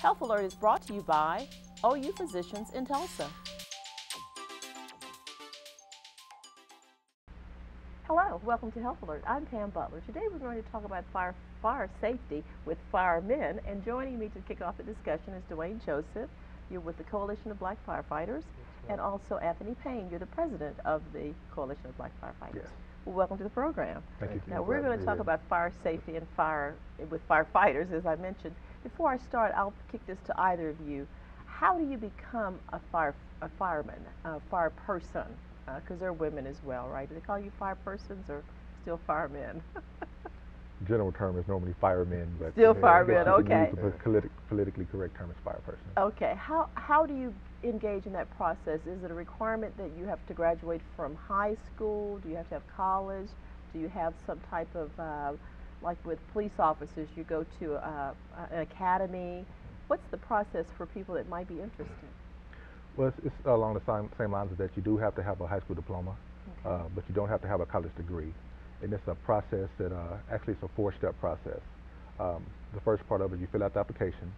Health Alert is brought to you by OU Physicians in Tulsa. Hello, welcome to Health Alert. I'm Pam Butler. Today we're going to talk about fire safety with firemen, and joining me to kick off the discussion is Dwayne Joseph. You're with the Coalition of Black Firefighters, and also Anthony Payne. You're the president of the Coalition of Black Firefighters. Yes. Well, welcome to the program. Thank you. Now we're going to talk about fire safety and with firefighters, as I mentioned. Before I start, I'll kick this to either of you. How do you become a fireman, a fire person? Because there are women as well, right? Do they call you fire persons or still firemen? General term is normally firemen, but still firemen. Okay. The politically correct term is fire person. Okay. How do you engage in that process? Is it a requirement that you have to graduate from high school? Do you have to have college? Do you have some type of like with police officers, you go to an academy? What's the process for people that might be interested? Well, it's along the same lines that you do have to have a high school diploma, okay, but you don't have to have a college degree. And it's a process that actually it's a 4-step process. The first part of it, you fill out the application,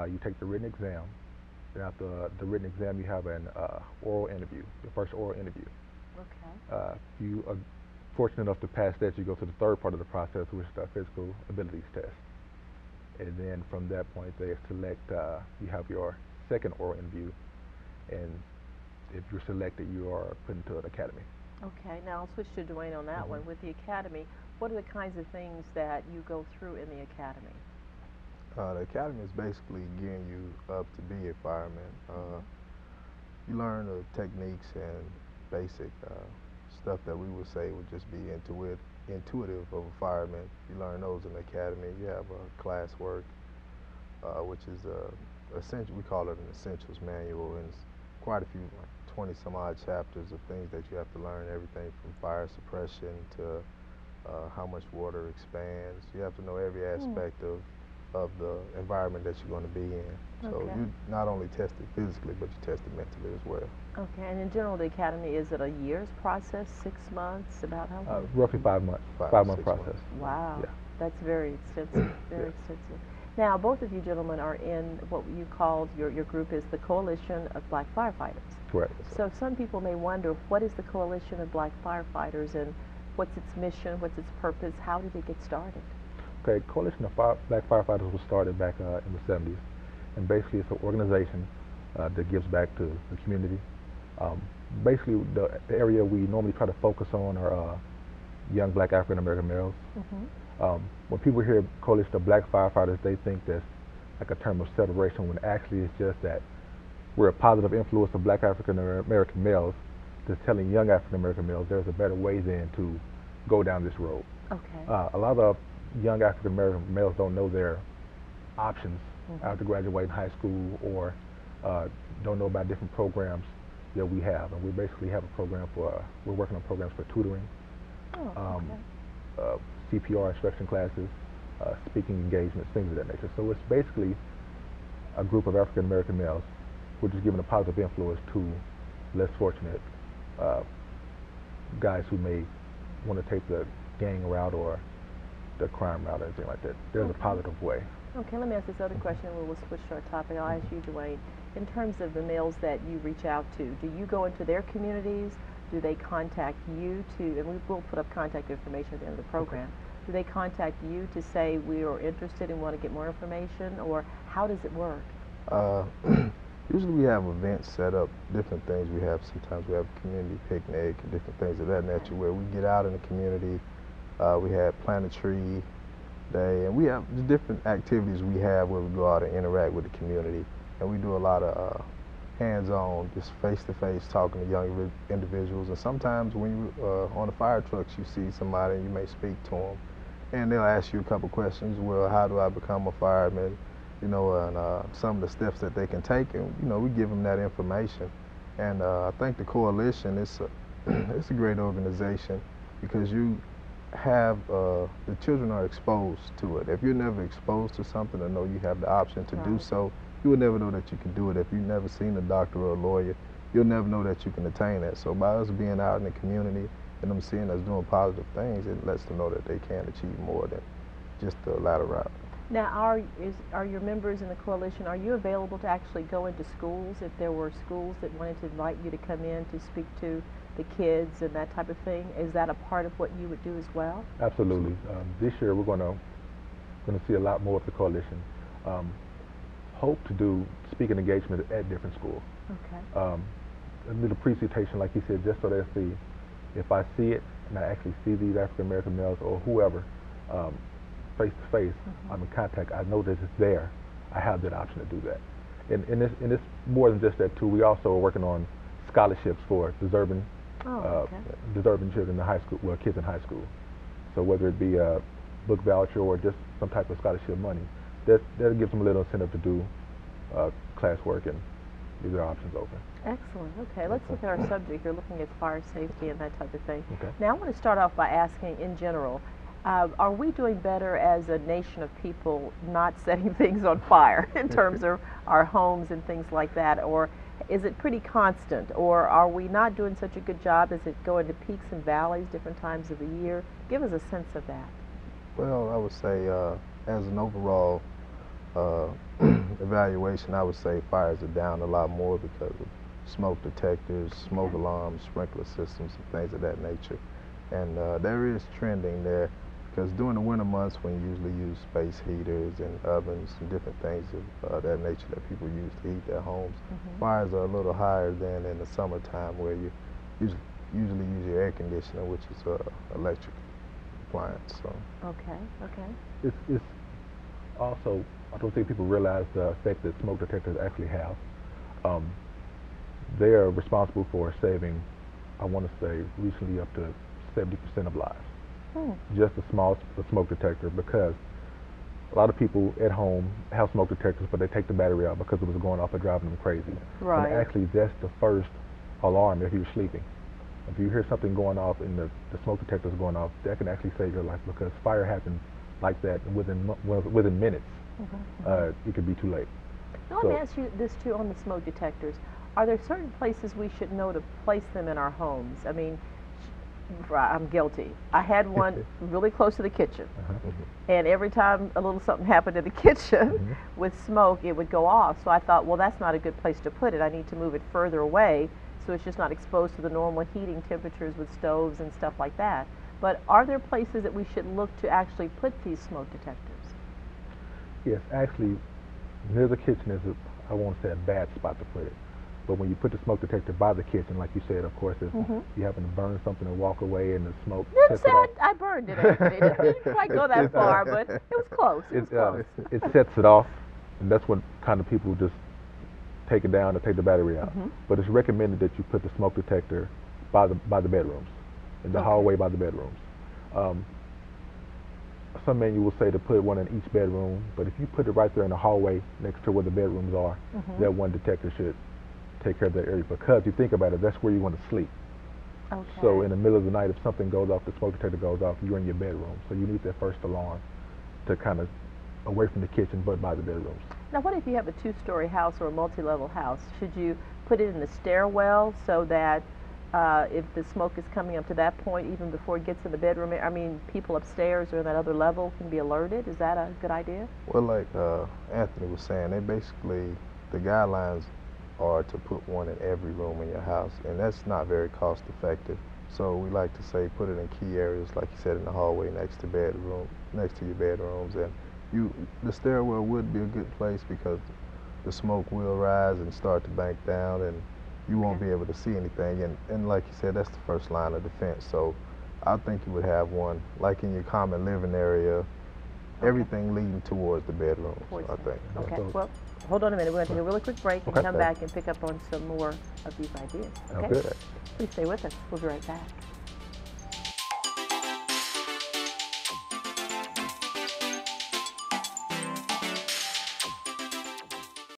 you take the written exam, and after the written exam, you have an oral interview, your first oral interview. Okay. You are fortunate enough to pass that, you go to the third part of the process, which is the physical abilities test. And then from that point, they select, you have your second oral interview, and if you're selected, you are put into an academy. Okay, now I'll switch to Dwayne on that one. With the academy, what are the kinds of things that you go through in the academy? The academy is basically gearing you up to be a fireman. You learn the techniques and basic stuff that we would say would just be intuitive of a fireman. You learn those in the academy. You have classwork, which is essential. We call it an essentials manual, and it's quite a few, like 20 some odd chapters of things that you have to learn. Everything from fire suppression to how much water expands. You have to know every aspect of the environment that you're going to be in. So you not only test it physically, but you test it mentally as well. Okay, and in general, the academy, is it a year's process, 6 months, about how long? Roughly 5 months, 5-month process. Months. Wow, yeah. That's very extensive, very extensive. Now, both of you gentlemen are in what you called, your group is the Coalition of Black Firefighters. Correct. So some people may wonder, what is the Coalition of Black Firefighters, and what's its mission, what's its purpose, how did it get started? Okay, Coalition of Black Firefighters was started back in the 70s, and basically it's an organization that gives back to the community. Basically, the area we normally try to focus on are young black African American males. When people hear Coalition of Black Firefighters, they think that's like a term of separation, when actually it's just that we're a positive influence of black African American males that's telling young African American males there's a better way than to go down this road. Okay. A lot of young African American males don't know their options after graduating high school, or don't know about different programs that we have. And we basically have a program we're working on programs for tutoring, CPR instruction classes, speaking engagements, things of that nature. So it's basically a group of African American males who are just giving a positive influence to less fortunate guys who may want to take the gang route or the crime route or anything like that. There's a positive way. Okay, let me ask this other question, and we'll switch to our topic. I'll ask you, Dwayne, in terms of the males that you reach out to, do you go into their communities? Do they contact you and we will put up contact information at the end of the program. Do they contact you to say we are interested and want to get more information, or how does it work? Usually we have events set up, different things we have. Sometimes we have community picnic and different things of that nature where we get out in the community. We have Plant a Tree Day, and we have the different activities we have where we go out and interact with the community. And we do a lot of hands-on, just face-to-face talking to young individuals. And sometimes when you on the fire trucks, you see somebody and you may speak to them, and they'll ask you a couple questions. Well, how do I become a fireman? You know, and some of the steps that they can take, and you know, we give them that information. And I think the Coalition is it's a great organization because you have the children are exposed to it. If you're never exposed to something or know you have the option to do so, you will never know that you can do it. If you've never seen a doctor or a lawyer, you'll never know that you can attain that. So by us being out in the community and them seeing us doing positive things, it lets them know that they can achieve more than just the latter route. Now, are your members in the coalition, are you available to actually go into schools if there were schools that wanted to invite you to come in to speak to the kids and that type of thing? Is that a part of what you would do as well? Absolutely. This year we're going to see a lot more of the coalition. Hope to do speaking engagement at different schools. Okay. A little presentation, like you said, just so they see, if I see it and I actually see these African American males or whoever face to face, I'm in contact, I know that it's there, I have that option to do that. And it's more than just that too. We also are working on scholarships for deserving children in high school, well, kids in high school. So whether it be a book voucher or just some type of scholarship money, that gives them a little incentive to do classwork and leave their options open. Excellent. Okay, let's look at our subject. You're looking at fire safety and that type of thing. Okay. Now, I want to start off by asking, in general, are we doing better as a nation of people not setting things on fire in terms of our homes and things like that, or is it pretty constant, or are we not doing such a good job? Is it going to peaks and valleys different times of the year? Give us a sense of that. Well, I would say as an overall evaluation, I would say fires are down a lot more because of smoke detectors, smoke alarms, sprinkler systems, and things of that nature. And there is trending there, because during the winter months, when you usually use space heaters and ovens and different things of that nature that people use to heat their homes, fires are a little higher than in the summertime, where you usually use your air conditioner, which is electric appliance. So. Okay. Okay. It's also, I don't think people realize the effect that smoke detectors actually have. They are responsible for saving, I want to say, recently up to 70% of lives. Just a small smoke detector, because a lot of people at home have smoke detectors, but they take the battery out because it was going off and driving them crazy. Right. And actually, that's the first alarm if you're sleeping. If you hear something going off and the smoke detector is going off, that can actually save your life, because fire happens like that within minutes. It could be too late. Now, let me ask you this too on the smoke detectors. Are there certain places we should know to place them in our homes? I mean, I'm guilty. I had one really close to the kitchen, and every time a little something happened in the kitchen with smoke, it would go off. So I thought, well, that's not a good place to put it. I need to move it further away so it's just not exposed to the normal heating temperatures with stoves and stuff like that. But are there places that we should look to actually put these smoke detectors? Yes, actually, near the kitchen is, I won't say a bad spot to put it. But when you put the smoke detector by the kitchen, like you said, of course, if you happen to burn something and walk away and the smoke sets it off. I burned it, Anthony. It didn't quite go that far, but it was close. It was close. It sets it off, and that's when kind of people just take it down and take the battery out. But it's recommended that you put the smoke detector by the bedrooms, in the hallway by the bedrooms. Some manuals say to put one in each bedroom, but if you put it right there in the hallway next to where the bedrooms are, that one detector should take care of that area, because you think about it, that's where you want to sleep. Okay. So in the middle of the night, if something goes off, the smoke detector goes off, you're in your bedroom. So you need that first alarm to kind of away from the kitchen, but by the bedrooms. Now, what if you have a two-story house or a multi-level house? Should you put it in the stairwell so that if the smoke is coming up to that point, even before it gets in the bedroom, I mean, people upstairs or in that other level can be alerted? Is that a good idea? Well, like Anthony was saying, the guidelines are to put one in every room in your house, and that's not very cost effective. So we like to say put it in key areas, like you said, in the hallway next to your bedrooms, and the stairwell would be a good place, because the smoke will rise and start to bank down, and you won't be able to see anything. And like you said, that's the first line of defense. So I think you would have one like in your common living area, everything leading towards the bedrooms, I think. Okay. Well, hold on a minute. We're going to take a really quick break and come back and pick up on some more of these ideas. Okay? Okay. Please stay with us. We'll be right back.